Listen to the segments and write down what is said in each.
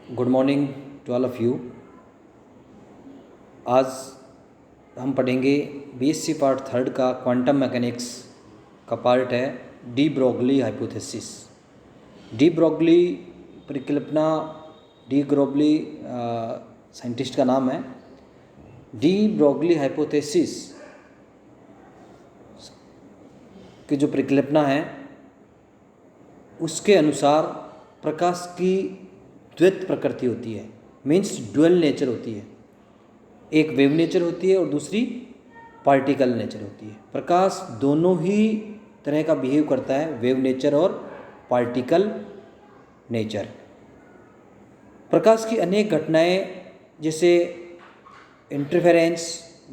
Good morning to all of you. आज हम पढ़ेंगे बीएससी पार्ट थर्ड का क्वांटम मैकेनिक्स का पार्ट है de Broglie hypothesis. De Broglie परिकल्पना, डी ब्रोगली साइंटिस्ट का नाम है। डी ब्रोगली हाइपोथेसिस की जो परिकल्पना है उसके अनुसार प्रकाश की द्वैत प्रकृति होती है, मीन्स ड्यूअल नेचर होती है। एक वेव नेचर होती है और दूसरी पार्टिकल नेचर होती है। प्रकाश दोनों ही तरह का बिहेव करता है, वेव नेचर और पार्टिकल नेचर। प्रकाश की अनेक घटनाएं जैसे इंटरफेरेंस,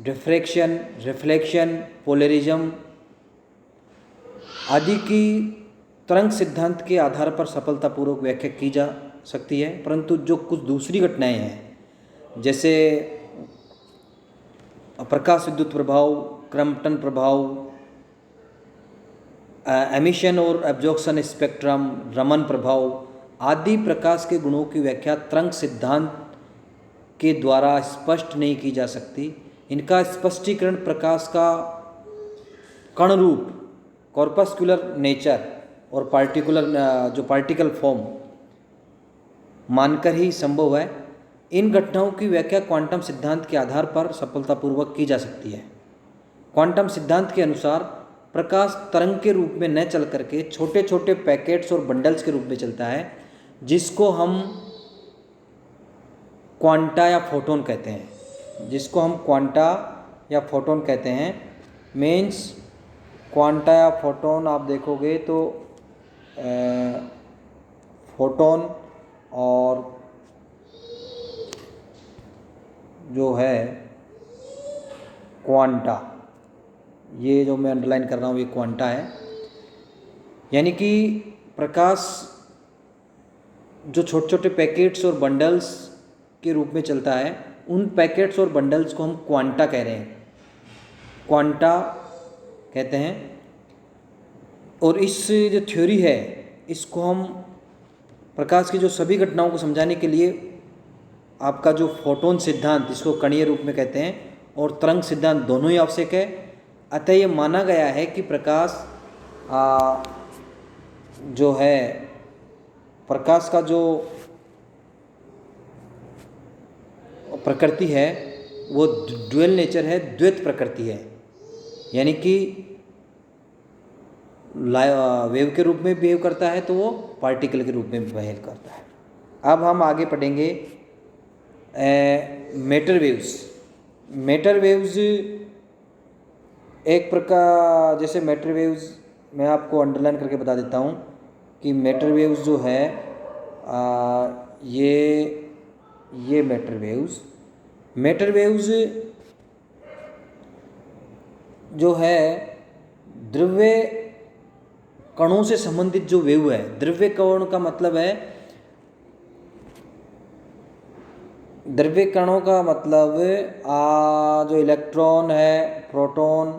डिफ्रैक्शन, रिफ्लेक्शन, पोलरिज्म आदि की तरंग सिद्धांत के आधार पर सफलतापूर्वक व्याख्या की जा सकती है, परंतु जो कुछ दूसरी घटनाएं हैं जैसे प्रकाश विद्युत प्रभाव, क्रम्पटन प्रभाव, एमिशन और एब्जॉर्प्शन स्पेक्ट्रम, रमन प्रभाव आदि प्रकाश के गुणों की व्याख्या तरंग सिद्धांत के द्वारा स्पष्ट नहीं की जा सकती। इनका स्पष्टीकरण प्रकाश का कण रूप, कॉर्पस्कुलर नेचर और पार्टिकल फॉर्म मानकर ही संभव है। इन घटनाओं की व्याख्या क्वांटम सिद्धांत के आधार पर सफलतापूर्वक की जा सकती है। क्वांटम सिद्धांत के अनुसार प्रकाश तरंग के रूप में न चल करके छोटे छोटे पैकेट्स और बंडल्स के रूप में चलता है, जिसको हम क्वांटा या फोटोन कहते हैं। मीन्स क्वांटा या फोटोन आप देखोगे तो फोटोन और जो है क्वांटा, ये जो मैं अंडरलाइन कर रहा हूँ ये क्वांटा है। यानी कि प्रकाश जो छोटे छोटे पैकेट्स और बंडल्स के रूप में चलता है, उन पैकेट्स और बंडल्स को हम क्वांटा कह रहे हैं, क्वांटा कहते हैं। और इस जो थ्योरी है इसको हम प्रकाश की जो सभी घटनाओं को समझाने के लिए आपका जो फोटोन सिद्धांत, जिसको कणीय रूप में कहते हैं, और तरंग सिद्धांत दोनों ही आवश्यक है। अतः ये माना गया है कि प्रकाश जो है, प्रकाश का जो प्रकृति है वो ड्यूअल नेचर है, द्वैत प्रकृति है। यानी कि वेव के रूप में बिहेव करता है तो वो पार्टिकल के रूप में बिहेव करता है। अब हम आगे पढ़ेंगे मैटर वेव्स एक प्रकार, जैसे मैटर वेव्स मैं आपको अंडरलाइन करके बता देता हूँ कि मैटर वेव्स जो है ये मैटर वेव्स जो है द्रव्य कणों से संबंधित जो वेव है। द्रव्य कण का मतलब है, द्रव्य कणों का मतलब जो इलेक्ट्रॉन है, प्रोटॉन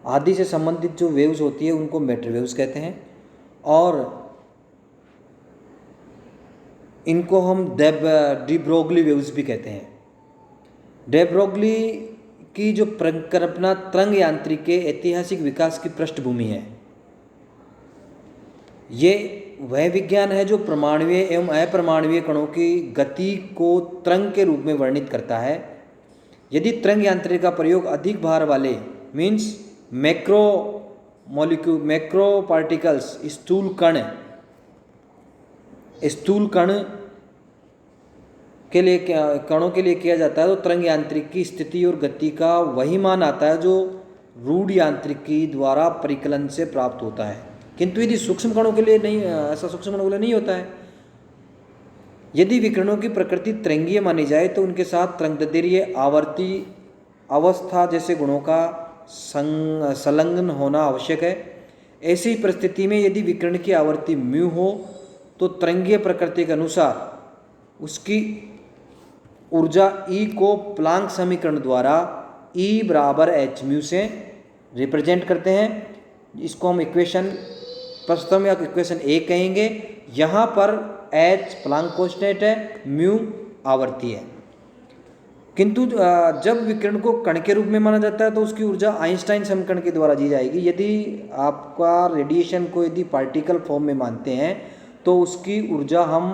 आदि से संबंधित जो वेव्स होती है उनको मैटर वेव्स कहते हैं। और इनको हम डी ब्रोगली वेव्स भी कहते हैं। डी ब्रोगली की जो परिकल्पना तरंग यांत्रिकी के ऐतिहासिक विकास की पृष्ठभूमि है। ये वह विज्ञान है जो परमाणुीय एवं अपरमाणुीय कणों की गति को तरंग के रूप में वर्णित करता है। यदि तरंग यांत्रिकी का प्रयोग अधिक भार वाले मीन्स मैक्रो पार्टिकल्स, स्थूल कण के लिए कणों के लिए किया जाता है तो तरंग यांत्रिकी की स्थिति और गति का वही मान आता है जो रूढ़ यांत्रिकी द्वारा परिकलन से प्राप्त होता है। किंतु यदि सूक्ष्म कणों के लिए नहीं, ऐसा सूक्ष्म कणों के लिए नहीं होता है। यदि विकिरणों की प्रकृति तरंगीय मानी जाए तो उनके साथ तरंगदैर्घ्य, आवर्ती अवस्था जैसे गुणों का संलग्न होना आवश्यक है। ऐसी परिस्थिति में यदि विकिरण की आवर्ती म्यू हो तो तरंगीय प्रकृति के अनुसार उसकी ऊर्जा E को प्लांक समीकरण द्वारा E बराबर h म्यू से रिप्रेजेंट करते हैं। इसको हम इक्वेशन प्रथम या इक्वेशन 1 कहेंगे। यहाँ पर एच प्लांक कांस्टेंट है, म्यू आवर्ती है। किंतु जब विकिरण को कण के रूप में माना जाता है तो उसकी ऊर्जा आइंस्टाइन समीकरण के द्वारा दी जाएगी। यदि आपका रेडिएशन को यदि पार्टिकल फॉर्म में मानते हैं तो उसकी ऊर्जा हम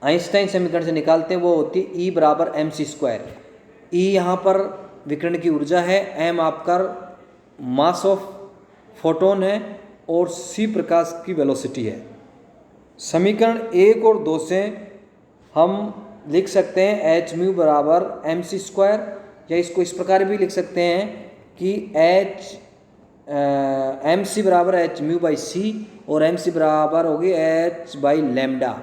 आइंस्टाइन समीकरण से निकालते हैं, वो होती है E बराबर mc²। E यहाँ पर विकिरण की ऊर्जा है, m आपका मास ऑफ फोटोन है और c प्रकाश की वेलोसिटी है। समीकरण 1 और 2 से हम लिख सकते हैं h म्यू बराबर mc², या इसको इस प्रकार भी लिख सकते हैं कि mc बराबर h म्यू बाई c और mc बराबर होगी h बाई लैम्डा,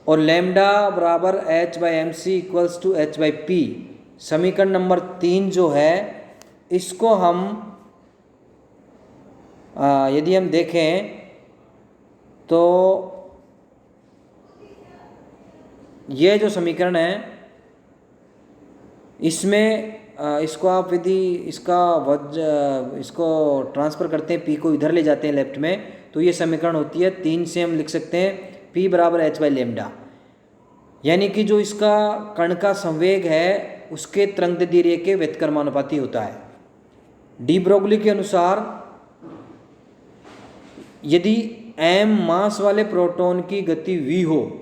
और लैम्डा बराबर h by M C equals to h by P. समीकरण नंबर 3 जो है इसको हम यदि हम देखें तो ये जो समीकरण है इसमें इसको आप यदि इसको ट्रांसफ़र करते हैं, p को इधर ले जाते हैं लेफ्ट में, तो ये समीकरण होती है 3 से हम लिख सकते हैं p बराबर h बाई लैम्डा, यानी कि जो इसका कण का संवेग है उसके तरंगदैर्ध्य रेखा के व्युत्क्रमानुपाती होता है। डी ब्रोगली के अनुसार यदि m मास वाले प्रोटॉन की गति v हो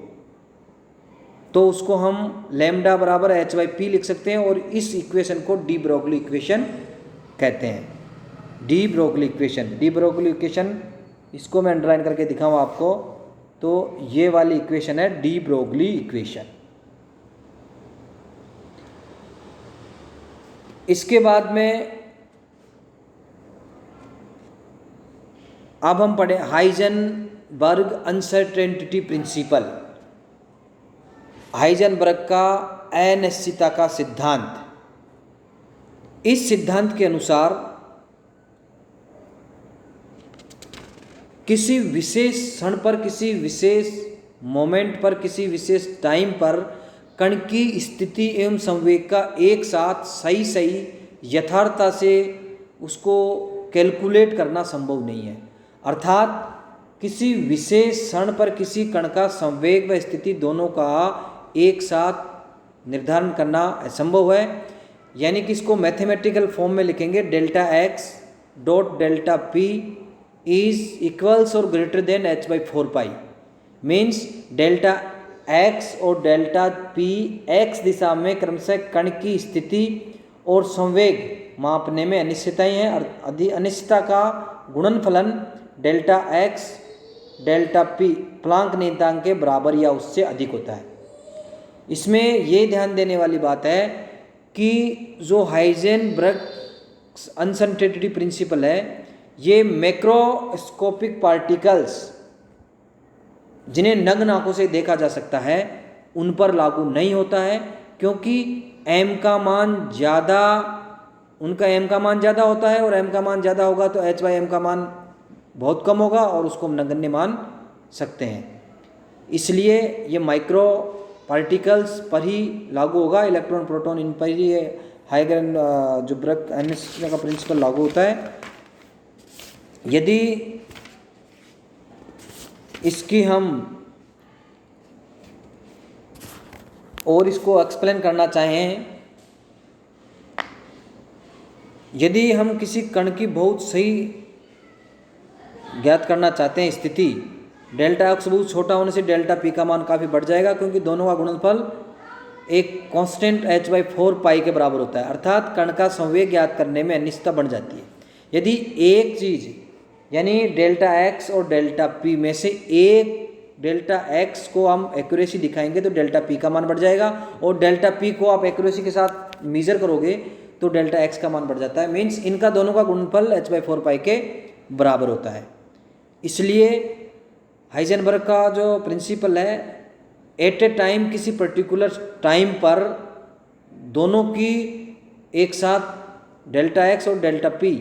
तो उसको हम लैम्डा बराबर h बाई पी लिख सकते हैं, और इस इक्वेशन को डी ब्रोगली इक्वेशन कहते हैं। डी ब्रोगली इक्वेशन इसको मैं अंडरलाइन करके दिखाऊँ आपको, तो ये वाली इक्वेशन है डी ब्रोगली इक्वेशन। इसके बाद में अब हम पढ़े हाइजेनबर्ग अनसर्टेनिटी प्रिंसिपल, हाइजेनबर्ग का अनिश्चितता का सिद्धांत। इस सिद्धांत के अनुसार किसी विशेष क्षण पर, किसी विशेष मोमेंट पर, किसी विशेष टाइम पर कण की स्थिति एवं संवेग का एक साथ सही यथार्थता से उसको कैलकुलेट करना संभव नहीं है। अर्थात किसी विशेष क्षण पर किसी कण का संवेग व स्थिति दोनों का एक साथ निर्धारण करना असंभव है। यानी कि इसको मैथमेटिकल फॉर्म में लिखेंगे, delta x dot delta p is equals और greater than h by 4 means delta x और डेल्टा p x दिशा में क्रमशः कण की स्थिति और संवेग मापने में अनिश्चितताएं हैं, और अनिश्चितता का गुणनफलन delta x delta p Planck नियतांक के बराबर या उससे अधिक होता है। इसमें ये ध्यान देने वाली बात है कि जो हाइजेनबर्ग अनसर्टेनिटी प्रिंसिपल है ये मैक्रोस्कोपिक पार्टिकल्स जिन्हें नग्न आंखों से देखा जा सकता है उन पर लागू नहीं होता है, क्योंकि m का मान ज़्यादा, उनका m का मान ज़्यादा होता है, और m का मान ज़्यादा होगा तो h बाई m का मान बहुत कम होगा और उसको हम नगण्य मान सकते हैं। इसलिए ये माइक्रो पार्टिकल्स पर ही लागू होगा, इलेक्ट्रॉन प्रोटॉन इन पर ही हाइजेनबर्ग अनिश्चितता का प्रिंसिपल लागू होता है। यदि इसकी हम और इसको एक्सप्लेन करना चाहें, यदि हम किसी कण की बहुत सही ज्ञात करना चाहते हैं स्थिति, डेल्टा एक्स बहुत छोटा होने से डेल्टा पी का मान काफ़ी बढ़ जाएगा, क्योंकि दोनों का गुणनफल एक कांस्टेंट h बाई 4 के बराबर होता है। अर्थात कण का संवेग ज्ञात करने में अनिश्चितता बढ़ जाती है। यदि एक चीज़ यानी डेल्टा x और डेल्टा p में से एक डेल्टा x को हम एक्यूरेसी दिखाएंगे तो डेल्टा p का मान बढ़ जाएगा, और डेल्टा p को आप एक्यूरेसी के साथ मेजर करोगे तो डेल्टा x का मान बढ़ जाता है। मीन्स इनका दोनों का गुणनफल h बाई 4 के बराबर होता है। इसलिए हाइजेनबर्ग का जो प्रिंसिपल है, एट ए टाइम किसी पर्टिकुलर टाइम पर दोनों की एक साथ डेल्टा x और डेल्टा p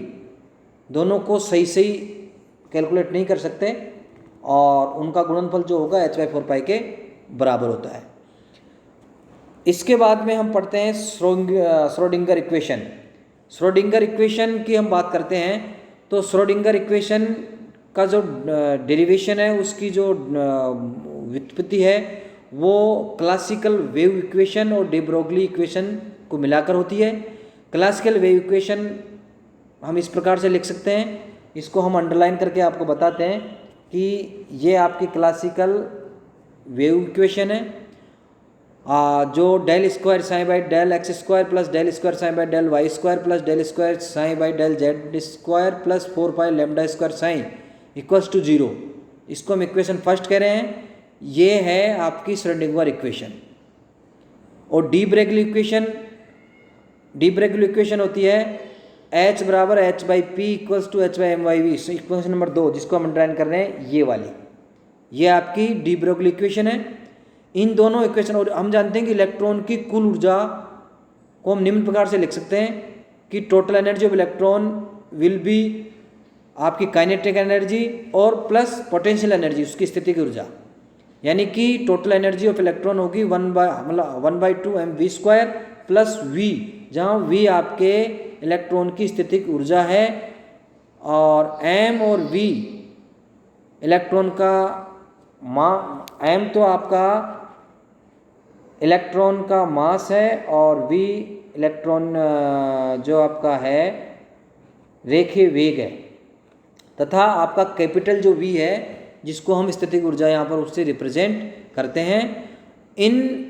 दोनों को सही कैलकुलेट नहीं कर सकते, और उनका गुणनफल जो होगा h बाई 4 के बराबर होता है। इसके बाद में हम पढ़ते हैं श्रोडिंगर इक्वेशन। श्रोडिंगर इक्वेशन की हम बात करते हैं तो श्रोडिंगर इक्वेशन का जो डेरिवेशन है, उसकी जो व्युत्पत्ति है वो क्लासिकल वेव इक्वेशन और डे ब्रोगली इक्वेशन को मिलाकर होती है। क्लासिकल वेव इक्वेशन हम इस प्रकार से लिख सकते हैं, इसको हम अंडरलाइन करके आपको बताते हैं कि ये आपकी क्लासिकल वेव इक्वेशन है, जो del square psi by del X square plus del square psi by del Y square plus del square psi by del Z square plus 4 pi lambda square psi equals to 0। इसको हम equation first कह रहे हैं। ये है आपकी Schrodinger equation. और de Broglie equation होती है h बराबर h by P equals to h by M Y V. Equation number 2 जिसको हम अंडरलाइन कर रहे हैं, ये वाली, ये आपकी डी ब्रोगली इक्वेशन है। इन दोनों इक्वेशन, और हम जानते हैं कि इलेक्ट्रॉन की कुल ऊर्जा को हम निम्न प्रकार से लिख सकते हैं कि total energy of electron will be आपकी काइनेटिक एनर्जी और प्लस पोटेंशियल एनर्जी, उसकी स्थिति की ऊर्जा, यानी कि टोटल एनर्जी ऑफ इलेक्ट्रॉन होगी 1/2 mv² प्लस v, जहाँ v आपके इलेक्ट्रॉन की स्थितिक ऊर्जा है और m और v इलेक्ट्रॉन का m तो आपका इलेक्ट्रॉन का मास है और v इलेक्ट्रॉन जो आपका है रेखीय वेग है, तथा आपका कैपिटल जो v है जिसको हम स्थितिक ऊर्जा यहाँ पर उससे रिप्रेजेंट करते हैं। इन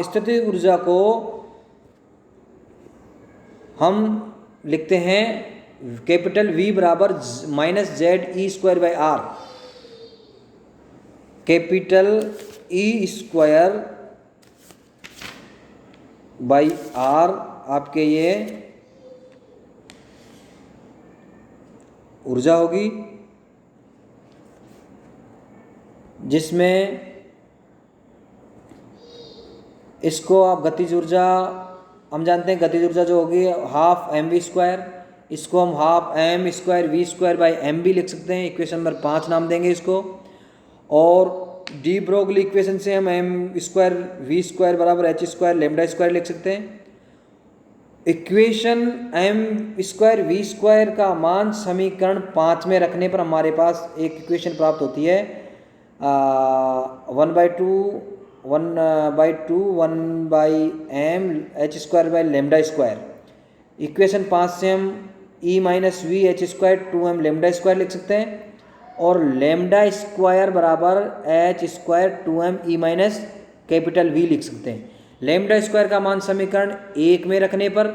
स्थितिक ऊर्जा को हम लिखते हैं कैपिटल V बराबर -ZE² by R। Capital E² by R आपके ये ऊर्जा होगी, जिसमें इसको आप गतिज ऊर्जा, हम जानते हैं गतिज ऊर्जा जो होगी 12 mv², इसको हम 12 m² v² बाई mv लिख सकते हैं। इक्वेशन नंबर 5 नाम देंगे इसको। और डी ब्रोगली इक्वेशन से हम m² v² बराबर h² लेमडा² लिख सकते हैं। इक्वेशन m² v² का मान समीकरण 5 में रखने पर हमारे पास एक इक्वेशन प्राप्त होती है 1/2 बाई लेमडा²। इक्वेशन 5 से हम e-v h² 2m लेमडा² लिख सकते हैं, और लेमडा² बराबर h² 2m e capital V लिख सकते हैं। लेमडा² का मान समीकरण 1 में रखने पर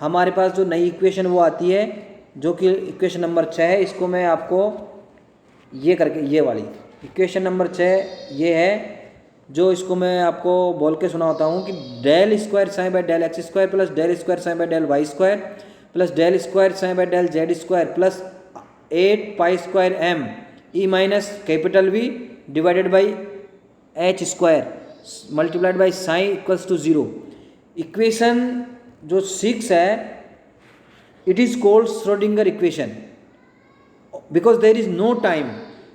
हमारे पास जो नई इक्वेशन वो आती है, जो कि इक्वेशन नंबर 6 है। इसको मैं आपको ये करके, ये वाली इक्वेशन नंबर 6 ये है, जो इसको मैं आपको बोल के सुनाता हूँ कि del square psi by del x² plus del square psi by del y² plus del square psi by del z² plus 8π² m e capital V divided by h² multiplied by psi equals to 0। Equation जो 6 है, it is called Schrodinger equation because there is no time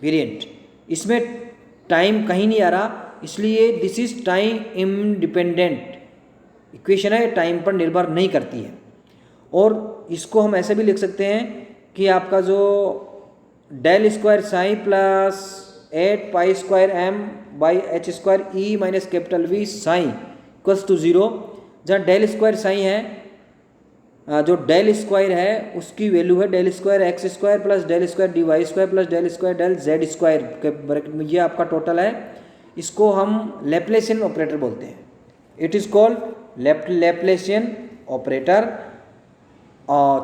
variant. इसमें time कहीं नहीं आ रहा, इसलिए this is time independent equation है, time पर निर्भर नहीं करती है। और इसको हम ऐसे भी लिख सकते हैं कि आपका जो del square psi plus 8π² m by h² e capital V psi equals to 0, जहाँ डेल स्क्वायर साइन है, जो डेल स्क्वायर है उसकी वैल्यू है del square x² plus del square dy² plus del square del z² के bracket में, ये आपका टोटल है। इसको हम लैप्लेसियन ऑपरेटर बोलते हैं। It is called Laplacian operator.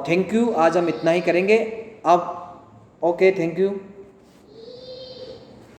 Thank you, आज हम इतना ही करेंगे अब। Okay, thank you.